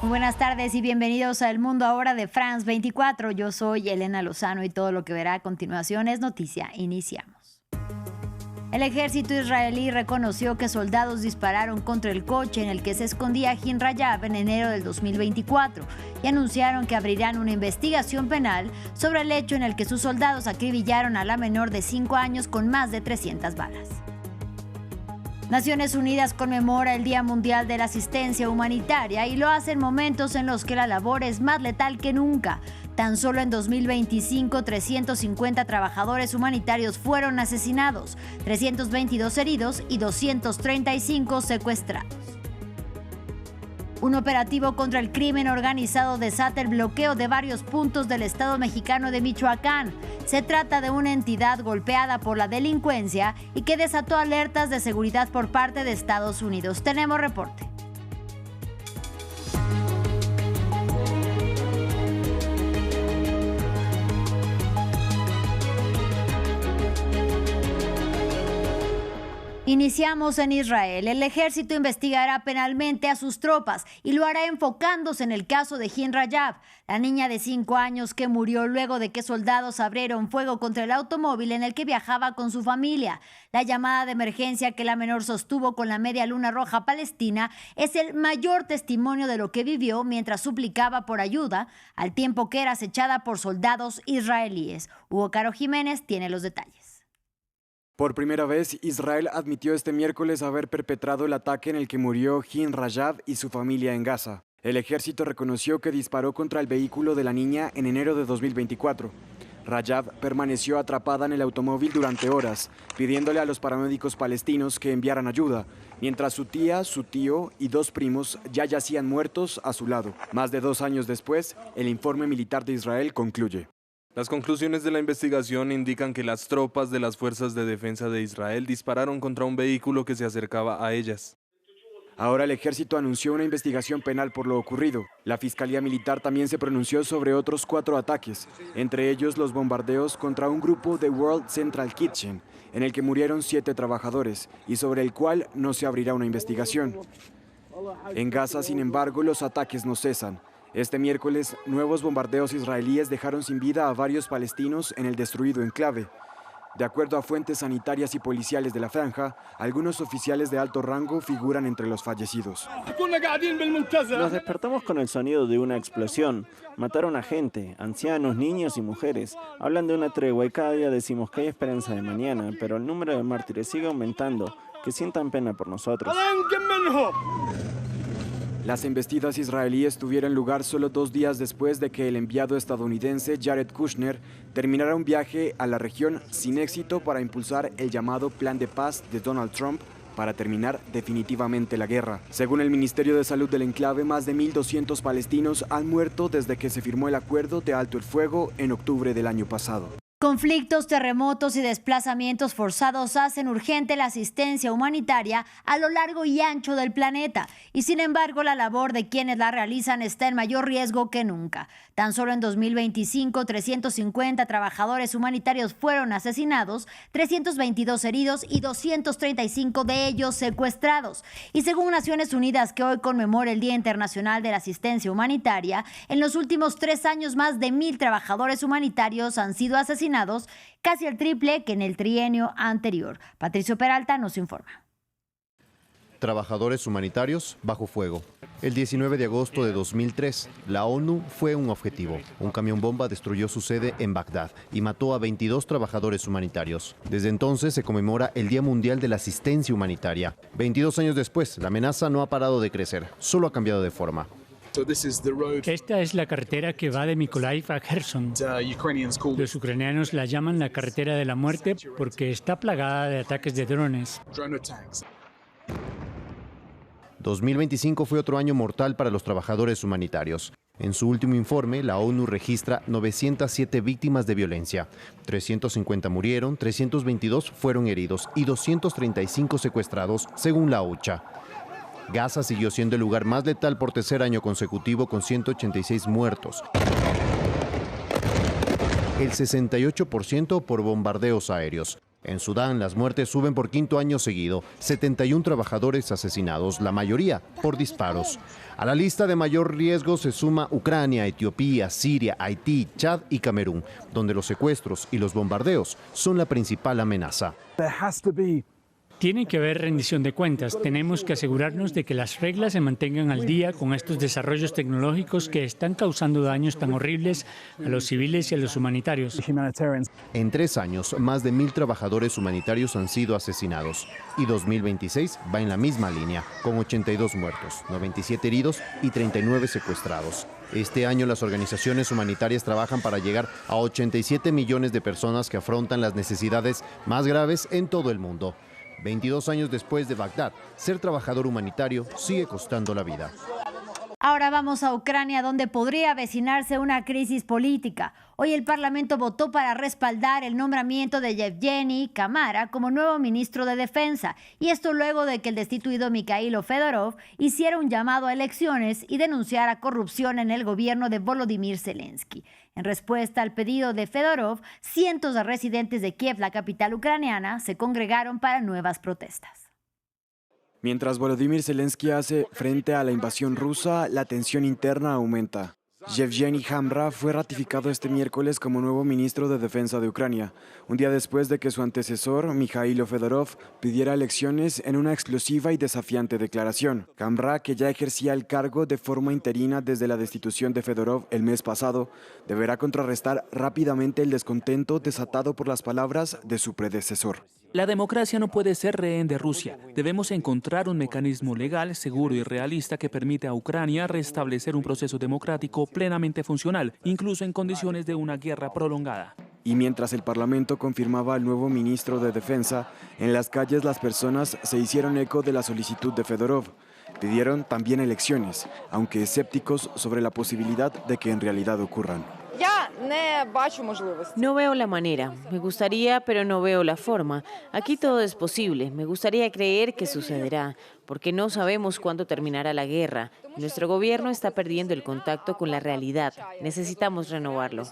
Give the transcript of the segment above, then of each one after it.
Muy buenas tardes y bienvenidos a El Mundo Ahora de France 24. Yo soy Elena Lozano y todo lo que verá a continuación es noticia. Iniciamos. El ejército israelí reconoció que soldados dispararon contra el coche en el que se escondía Hin Rajab en enero del 2024 y anunciaron que abrirán una investigación penal sobre el hecho en el que sus soldados acribillaron a la menor de 5 años con más de 300 balas. Naciones Unidas conmemora el Día Mundial de la Asistencia Humanitaria y lo hace en momentos en los que la labor es más letal que nunca. Tan solo en 2025, 350 trabajadores humanitarios fueron asesinados, 322 heridos y 235 secuestrados. Un operativo contra el crimen organizado desata el bloqueo de varios puntos del estado mexicano de Michoacán. Se trata de una entidad golpeada por la delincuencia y que desató alertas de seguridad por parte de Estados Unidos. Tenemos reporte. Iniciamos en Israel. El ejército investigará penalmente a sus tropas y lo hará enfocándose en el caso de Hin Rajab, la niña de 5 años que murió luego de que soldados abrieron fuego contra el automóvil en el que viajaba con su familia. La llamada de emergencia que la menor sostuvo con la Media Luna Roja Palestina es el mayor testimonio de lo que vivió mientras suplicaba por ayuda, al tiempo que era acechada por soldados israelíes. Hugo Caro Jiménez tiene los detalles. Por primera vez, Israel admitió este miércoles haber perpetrado el ataque en el que murió Hin Rajab y su familia en Gaza. El ejército reconoció que disparó contra el vehículo de la niña en enero de 2024. Rajab permaneció atrapada en el automóvil durante horas, pidiéndole a los paramédicos palestinos que enviaran ayuda, mientras su tía, su tío y 2 primos ya yacían muertos a su lado. Más de 2 años después, el informe militar de Israel concluye. Las conclusiones de la investigación indican que las tropas de las Fuerzas de Defensa de Israel dispararon contra un vehículo que se acercaba a ellas. Ahora el ejército anunció una investigación penal por lo ocurrido. La Fiscalía Militar también se pronunció sobre otros 4 ataques, entre ellos los bombardeos contra un grupo de World Central Kitchen, en el que murieron 7 trabajadores y sobre el cual no se abrirá una investigación. En Gaza, sin embargo, los ataques no cesan. Este miércoles, nuevos bombardeos israelíes dejaron sin vida a varios palestinos en el destruido enclave. De acuerdo a fuentes sanitarias y policiales de la franja, algunos oficiales de alto rango figuran entre los fallecidos. Nos despertamos con el sonido de una explosión. Mataron a gente, ancianos, niños y mujeres. Hablan de una tregua y cada día decimos que hay esperanza de mañana, pero el número de mártires sigue aumentando. Que sientan pena por nosotros. Las embestidas israelíes tuvieron lugar solo 2 días después de que el enviado estadounidense Jared Kushner terminara un viaje a la región sin éxito para impulsar el llamado Plan de Paz de Donald Trump para terminar definitivamente la guerra. Según el Ministerio de Salud del enclave, más de 1.200 palestinos han muerto desde que se firmó el acuerdo de alto el fuego en octubre del año pasado. Conflictos, terremotos y desplazamientos forzados hacen urgente la asistencia humanitaria a lo largo y ancho del planeta. Y sin embargo, la labor de quienes la realizan está en mayor riesgo que nunca. Tan solo en 2025, 350 trabajadores humanitarios fueron asesinados, 322 heridos y 235 de ellos secuestrados. Y según Naciones Unidas, que hoy conmemora el Día Internacional de la Asistencia Humanitaria, en los últimos 3 años más de 1,000 trabajadores humanitarios han sido asesinados, casi el triple que en el trienio anterior. Patricio Peralta nos informa. Trabajadores humanitarios bajo fuego. El 19 de agosto de 2003, la ONU fue un objetivo. Un camión bomba destruyó su sede en Bagdad y mató a 22 trabajadores humanitarios. Desde entonces se conmemora el Día Mundial de la Asistencia Humanitaria. 22 años después, la amenaza no ha parado de crecer, solo ha cambiado de forma. Esta es la carretera que va de Mykolaiv a Kherson. Los ucranianos la llaman la carretera de la muerte porque está plagada de ataques de drones. 2025 fue otro año mortal para los trabajadores humanitarios. En su último informe, la ONU registra 907 víctimas de violencia. 350 murieron, 322 fueron heridos y 235 secuestrados, según la OCHA. Gaza siguió siendo el lugar más letal por 3er año consecutivo con 186 muertos. El 68% por bombardeos aéreos. En Sudán, las muertes suben por quinto año seguido. 71 trabajadores asesinados, la mayoría por disparos. A la lista de mayor riesgo se suma Ucrania, Etiopía, Siria, Haití, Chad y Camerún, donde los secuestros y los bombardeos son la principal amenaza. Tiene que haber rendición de cuentas. Tenemos que asegurarnos de que las reglas se mantengan al día con estos desarrollos tecnológicos que están causando daños tan horribles a los civiles y a los humanitarios. En 3 años, más de 1.000 trabajadores humanitarios han sido asesinados. Y 2026 va en la misma línea, con 82 muertos, 97 heridos y 39 secuestrados. Este año las organizaciones humanitarias trabajan para llegar a 87 millones de personas que afrontan las necesidades más graves en todo el mundo. 22 años después de Bagdad, ser trabajador humanitario sigue costando la vida. Ahora vamos a Ucrania, donde podría avecinarse una crisis política. Hoy el Parlamento votó para respaldar el nombramiento de Yevgeny Kamara como nuevo ministro de Defensa. Y esto luego de que el destituido Mikhailo Fedorov hiciera un llamado a elecciones y denunciara corrupción en el gobierno de Volodymyr Zelensky. En respuesta al pedido de Fedorov, cientos de residentes de Kiev, la capital ucraniana, se congregaron para nuevas protestas. Mientras Volodymyr Zelensky hace frente a la invasión rusa, la tensión interna aumenta. Yevgeny Kamara fue ratificado este miércoles como nuevo ministro de Defensa de Ucrania, un día después de que su antecesor, Mikhailo Fedorov, pidiera elecciones en una explosiva y desafiante declaración. Kamara, que ya ejercía el cargo de forma interina desde la destitución de Fedorov el mes pasado, deberá contrarrestar rápidamente el descontento desatado por las palabras de su predecesor. La democracia no puede ser rehén de Rusia. Debemos encontrar un mecanismo legal, seguro y realista que permita a Ucrania restablecer un proceso democrático plenamente funcional, incluso en condiciones de una guerra prolongada. Y mientras el Parlamento confirmaba al nuevo ministro de Defensa, en las calles las personas se hicieron eco de la solicitud de Fedorov. Pidieron también elecciones, aunque escépticos sobre la posibilidad de que en realidad ocurran. No veo la manera. Me gustaría, pero no veo la forma. Aquí todo es posible. Me gustaría creer que sucederá, porque no sabemos cuándo terminará la guerra. Nuestro gobierno está perdiendo el contacto con la realidad. Necesitamos renovarlo.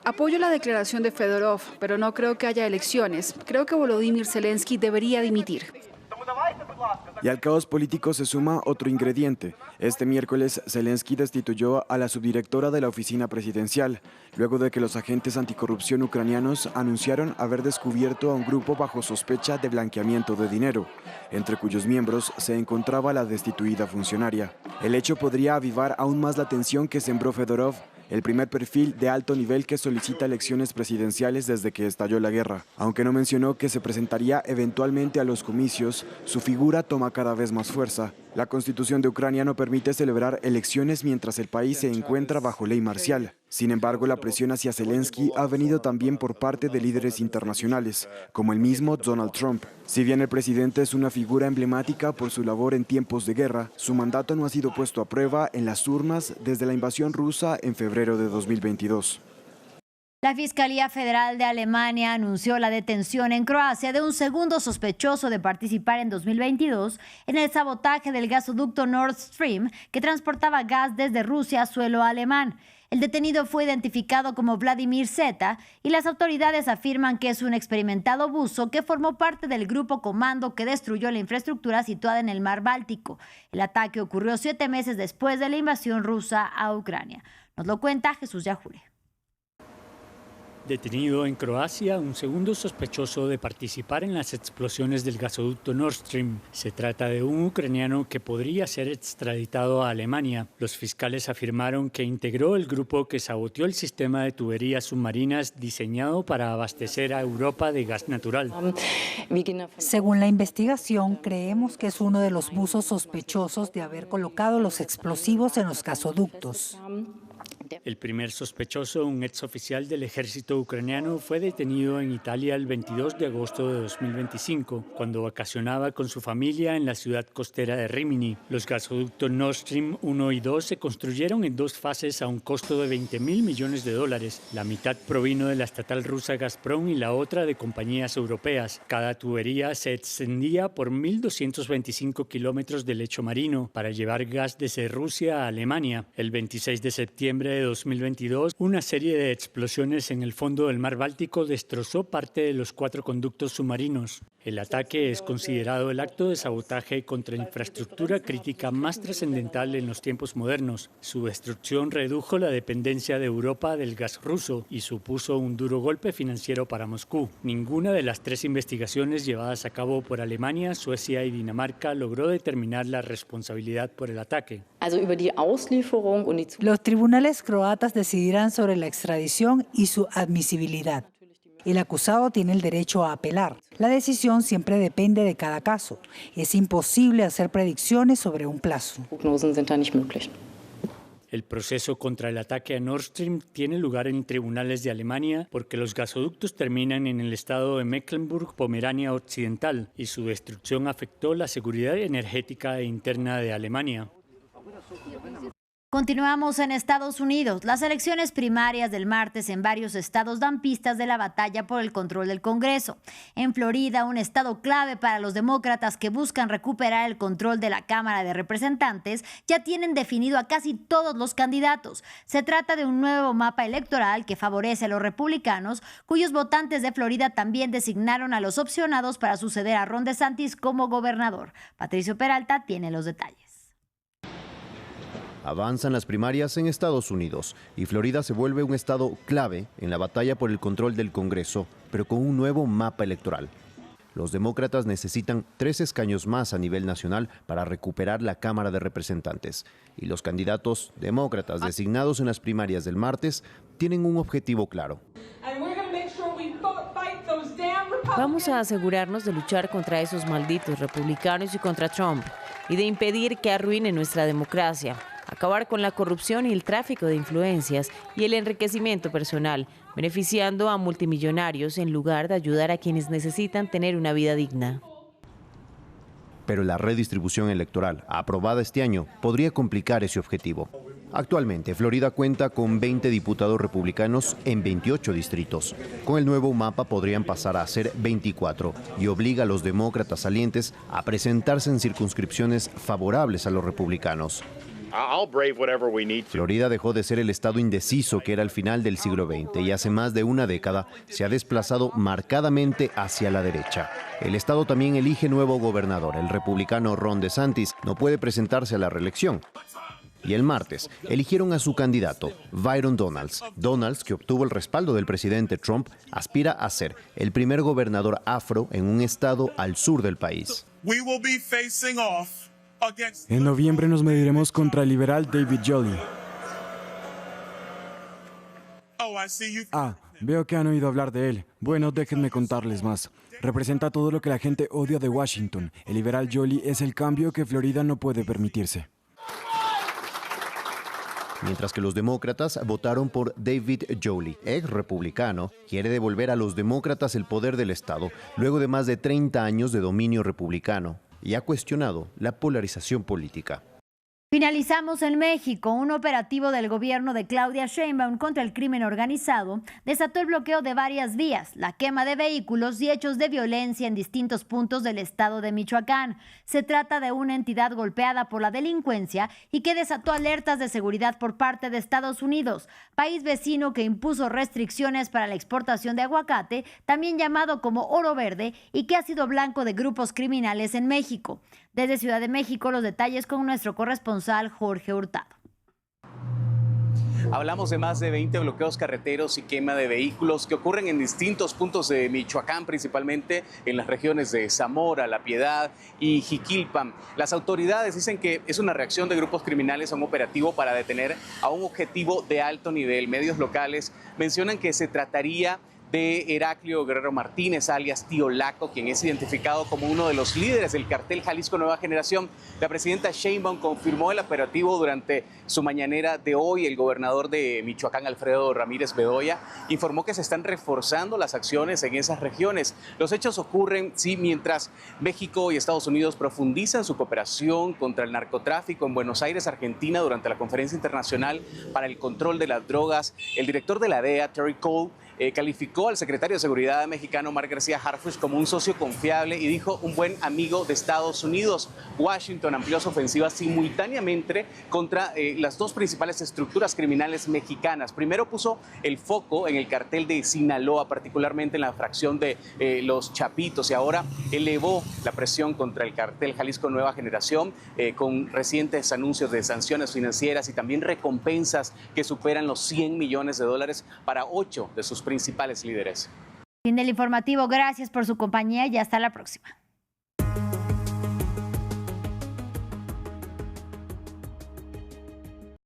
Apoyo la declaración de Fedorov, pero no creo que haya elecciones. Creo que Volodymyr Zelensky debería dimitir. Y al caos político se suma otro ingrediente. Este miércoles, Zelensky destituyó a la subdirectora de la oficina presidencial, luego de que los agentes anticorrupción ucranianos anunciaron haber descubierto a un grupo bajo sospecha de blanqueamiento de dinero, entre cuyos miembros se encontraba la destituida funcionaria. El hecho podría avivar aún más la tensión que sembró Fedorov, el primer perfil de alto nivel que solicita elecciones presidenciales desde que estalló la guerra. Aunque no mencionó que se presentaría eventualmente a los comicios, su figura toma cada vez más fuerza. La Constitución de Ucrania no permite celebrar elecciones mientras el país se encuentra bajo ley marcial. Sin embargo, la presión hacia Zelensky ha venido también por parte de líderes internacionales, como el mismo Donald Trump. Si bien el presidente es una figura emblemática por su labor en tiempos de guerra, su mandato no ha sido puesto a prueba en las urnas desde la invasión rusa en febrero de 2022. La Fiscalía Federal de Alemania anunció la detención en Croacia de un segundo sospechoso de participar en 2022 en el sabotaje del gasoducto Nord Stream que transportaba gas desde Rusia a suelo alemán. El detenido fue identificado como Vladimir Z y las autoridades afirman que es un experimentado buzo que formó parte del grupo comando que destruyó la infraestructura situada en el mar Báltico. El ataque ocurrió 7 meses después de la invasión rusa a Ucrania. Nos lo cuenta Jesús Yajure. Detenido en Croacia, un segundo sospechoso de participar en las explosiones del gasoducto Nord Stream. Se trata de un ucraniano que podría ser extraditado a Alemania. Los fiscales afirmaron que integró el grupo que saboteó el sistema de tuberías submarinas diseñado para abastecer a Europa de gas natural. Según la investigación, creemos que es uno de los buzos sospechosos de haber colocado los explosivos en los gasoductos. El primer sospechoso, un exoficial del ejército ucraniano, fue detenido en Italia el 22 de agosto de 2025, cuando vacacionaba con su familia en la ciudad costera de Rimini. Los gasoductos Nord Stream 1 y 2 se construyeron en 2 fases a un costo de $20.000 millones. La mitad provino de la estatal rusa Gazprom y la otra de compañías europeas. Cada tubería se extendía por 1.225 kilómetros de lecho marino para llevar gas desde Rusia a Alemania. El 26 de septiembre de 2022, una serie de explosiones en el fondo del mar Báltico destrozó parte de los 4 conductos submarinos. El ataque es considerado el acto de sabotaje contra infraestructura crítica más trascendental en los tiempos modernos. Su destrucción redujo la dependencia de Europa del gas ruso y supuso un duro golpe financiero para Moscú. Ninguna de las 3 investigaciones llevadas a cabo por Alemania, Suecia y Dinamarca logró determinar la responsabilidad por el ataque. Los tribunales croatas decidirán sobre la extradición y su admisibilidad. El acusado tiene el derecho a apelar. La decisión siempre depende de cada caso. Es imposible hacer predicciones sobre un plazo. El proceso contra el ataque a Nord Stream tiene lugar en tribunales de Alemania porque los gasoductos terminan en el estado de Mecklemburg-Pomerania Occidental y su destrucción afectó la seguridad energética e interna de Alemania. Continuamos en Estados Unidos. Las elecciones primarias del martes en varios estados dan pistas de la batalla por el control del Congreso. En Florida, un estado clave para los demócratas que buscan recuperar el control de la Cámara de Representantes, ya tienen definido a casi todos los candidatos. Se trata de un nuevo mapa electoral que favorece a los republicanos, cuyos votantes de Florida también designaron a los opcionados para suceder a Ron DeSantis como gobernador. Patricio Peralta tiene los detalles. Avanzan las primarias en Estados Unidos y Florida se vuelve un estado clave en la batalla por el control del Congreso, pero con un nuevo mapa electoral. Los demócratas necesitan 3 escaños más a nivel nacional para recuperar la Cámara de Representantes. Y los candidatos demócratas designados en las primarias del martes tienen un objetivo claro. Vamos a asegurarnos de luchar contra esos malditos republicanos y contra Trump y de impedir que arruinen nuestra democracia. Acabar con la corrupción y el tráfico de influencias y el enriquecimiento personal, beneficiando a multimillonarios en lugar de ayudar a quienes necesitan tener una vida digna. Pero la redistribución electoral aprobada este año podría complicar ese objetivo. Actualmente, Florida cuenta con 20 diputados republicanos en 28 distritos. Con el nuevo mapa podrían pasar a ser 24 y obliga a los demócratas salientes a presentarse en circunscripciones favorables a los republicanos. Florida dejó de ser el estado indeciso que era al final del siglo XX y hace más de una década se ha desplazado marcadamente hacia la derecha. El estado también elige nuevo gobernador. El republicano Ron DeSantis no puede presentarse a la reelección. Y el martes eligieron a su candidato, Byron Donalds. Donalds, que obtuvo el respaldo del presidente Trump, aspira a ser el primer gobernador afro en un estado al sur del país. En noviembre nos mediremos contra el liberal David Jolley. Veo que han oído hablar de él. Bueno, déjenme contarles más. Representa todo lo que la gente odia de Washington. El liberal Jolley es el cambio que Florida no puede permitirse. Mientras que los demócratas votaron por David Jolley, ex republicano, quiere devolver a los demócratas el poder del estado luego de más de 30 años de dominio republicano y ha cuestionado la polarización política. Finalizamos en México. Un operativo del gobierno de Claudia Sheinbaum contra el crimen organizado desató el bloqueo de varias vías, la quema de vehículos y hechos de violencia en distintos puntos del estado de Michoacán. Se trata de una entidad golpeada por la delincuencia y que desató alertas de seguridad por parte de Estados Unidos, país vecino que impuso restricciones para la exportación de aguacate, también llamado como oro verde, y que ha sido blanco de grupos criminales en México. Desde Ciudad de México, los detalles con nuestro corresponsal Jorge Hurtado. Hablamos de más de 20 bloqueos carreteros y quema de vehículos que ocurren en distintos puntos de Michoacán, principalmente en las regiones de Zamora, La Piedad y Jiquilpan. Las autoridades dicen que es una reacción de grupos criminales a un operativo para detener a un objetivo de alto nivel. Medios locales mencionan que se trataría de Heraclio Guerrero Martínez, alias Tío Laco, quien es identificado como uno de los líderes del cartel Jalisco Nueva Generación. La presidenta Sheinbaum confirmó el operativo durante su mañanera de hoy. El gobernador de Michoacán, Alfredo Ramírez Bedoya, informó que se están reforzando las acciones en esas regiones. Los hechos ocurren, sí, mientras México y Estados Unidos profundizan su cooperación contra el narcotráfico en Buenos Aires, Argentina, durante la Conferencia Internacional para el Control de las Drogas. El director de la DEA, Terry Cole, calificó al secretario de Seguridad mexicano Marc García Harfuch como un socio confiable y dijo un buen amigo de Estados Unidos. Washington amplió su ofensiva simultáneamente contra las dos principales estructuras criminales mexicanas. Primero puso el foco en el cartel de Sinaloa, particularmente en la fracción de los Chapitos, y ahora elevó la presión contra el cartel Jalisco Nueva Generación con recientes anuncios de sanciones financieras y también recompensas que superan los $100 millones para 8 de sus principales líderes. Fin del informativo, gracias por su compañía y hasta la próxima.